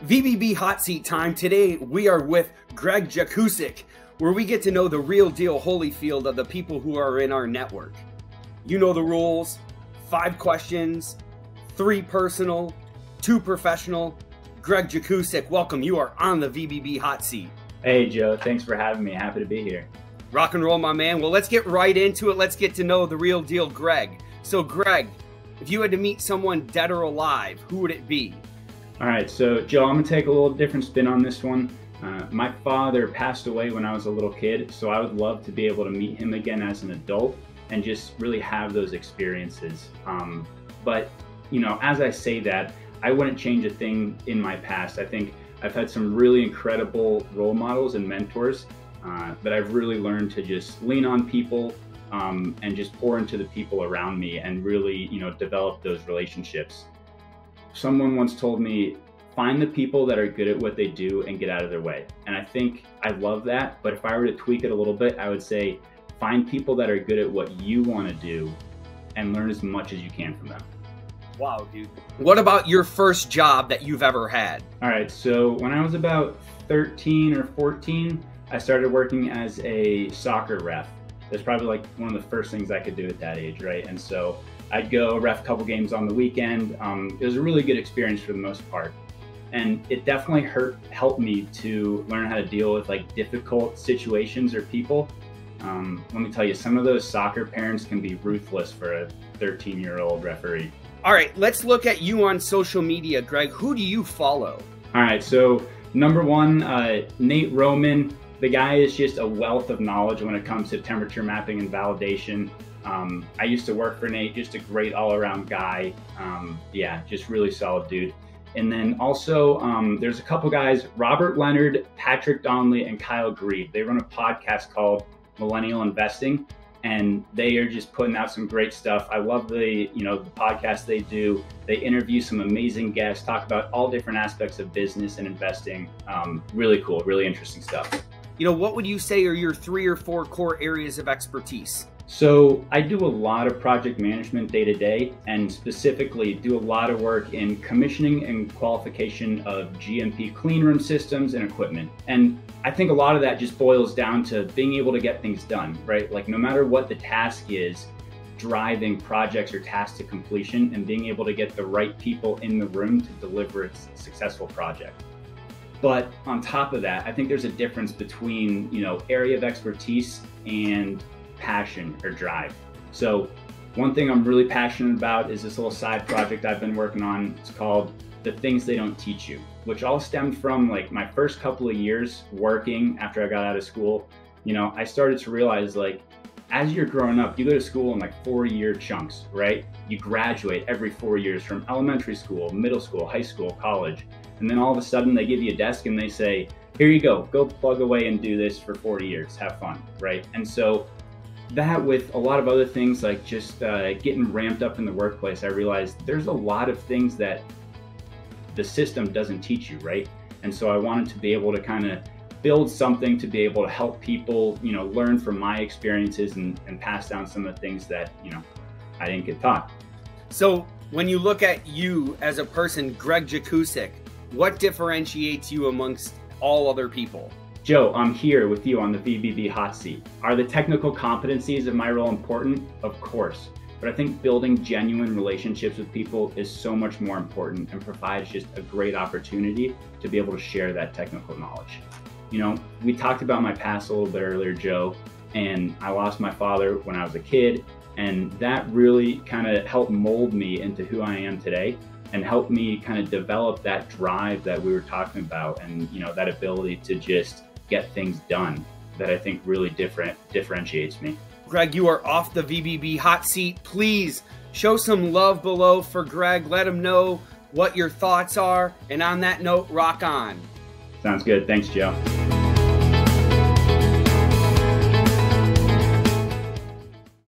VBB Hot Seat time. Today we are with Greg Jakusik, where we get to know the real deal Holyfield of the people who are in our network. You know the rules: 5 questions, 3 personal, 2 professional. Greg Jakusik, welcome. You are on the VBB Hot Seat. Hey Joe, thanks for having me. Happy to be here. Rock and roll, my man. Well, let's get right into it. Let's get to know the real deal Greg. So Greg, if you had to meet someone dead or alive, who would it be? All right, so Joe, I'm gonna take a little different spin on this one. My father passed away when I was a little kid, so I would love to be able to meet him again as an adult and just really have those experiences. But you know, as I say that, I wouldn't change a thing in my past. I think I've had some really incredible role models and mentors that I've really learned to just lean on people and just pour into the people around me and really, you know, develop those relationships. Someone once told me, find the people that are good at what they do and get out of their way. And I think I love that, but if I were to tweak it a little bit, I would say, find people that are good at what you want to do and learn as much as you can from them. Wow, dude. What about your first job that you've ever had? All right, so when I was about 13 or 14, I started working as a soccer ref. That's probably like one of the first things I could do at that age, right? And so I'd go ref a couple games on the weekend. It was a really good experience for the most part. And it definitely helped me to learn how to deal with like difficult situations or people. Let me tell you, some of those soccer parents can be ruthless for a 13-year-old referee. All right, let's look at you on social media, Greg. Who do you follow? All right, so number one, Nate Roman. The guy is just a wealth of knowledge when it comes to temperature mapping and validation. I used to work for Nate, just a great all-around guy. Yeah, just really solid dude. And then also there's a couple guys, Robert Leonard, Patrick Donnelly, and Kyle Grieve. They run a podcast called Millennial Investing, and they are just putting out some great stuff. I love the podcast they do. They interview some amazing guests, talk about all different aspects of business and investing. Really cool, really interesting stuff. You know, what would you say are your 3 or 4 core areas of expertise? So I do a lot of project management day to day, and specifically do a lot of work in commissioning and qualification of GMP cleanroom systems and equipment. And I think a lot of that just boils down to being able to get things done, right? Like no matter what the task is, driving projects or tasks to completion and being able to get the right people in the room to deliver a successful project. But on top of that, I think there's a difference between, you know, area of expertise and passion or drive. So one thing I'm really passionate about is this little side project I've been working on. It's called The Things They Don't Teach You, which all stemmed from like my first couple of years working after I got out of school. You know, I started to realize like, as you're growing up, you go to school in like 4-year chunks, right? You graduate every 4 years from elementary school, middle school, high school, college. And then all of a sudden they give you a desk and they say, here you go plug away and do this for 40 years, have fun, right? And so that with a lot of other things like just getting ramped up in the workplace, I realized there's a lot of things that the system doesn't teach you, right? And so I wanted to be able to kind of build something to be able to help people, you know, learn from my experiences and pass down some of the things that, you know, I didn't get taught. So when you look at you as a person, Greg Jakusik, what differentiates you amongst all other people? Joe, I'm here with you on the VBB Hot Seat. Are the technical competencies of my role important? Of course. But I think building genuine relationships with people is so much more important and provides just a great opportunity to be able to share that technical knowledge. You know, we talked about my past a little bit earlier, Joe, and I lost my father when I was a kid, and that really kind of helped mold me into who I am today and helped me kind of develop that drive that we were talking about, and you know, that ability to just get things done that I think really differentiates me. Greg, you are off the VBB Hot Seat. Please show some love below for Greg. Let him know what your thoughts are. And on that note, rock on. Sounds good. Thanks, Joe.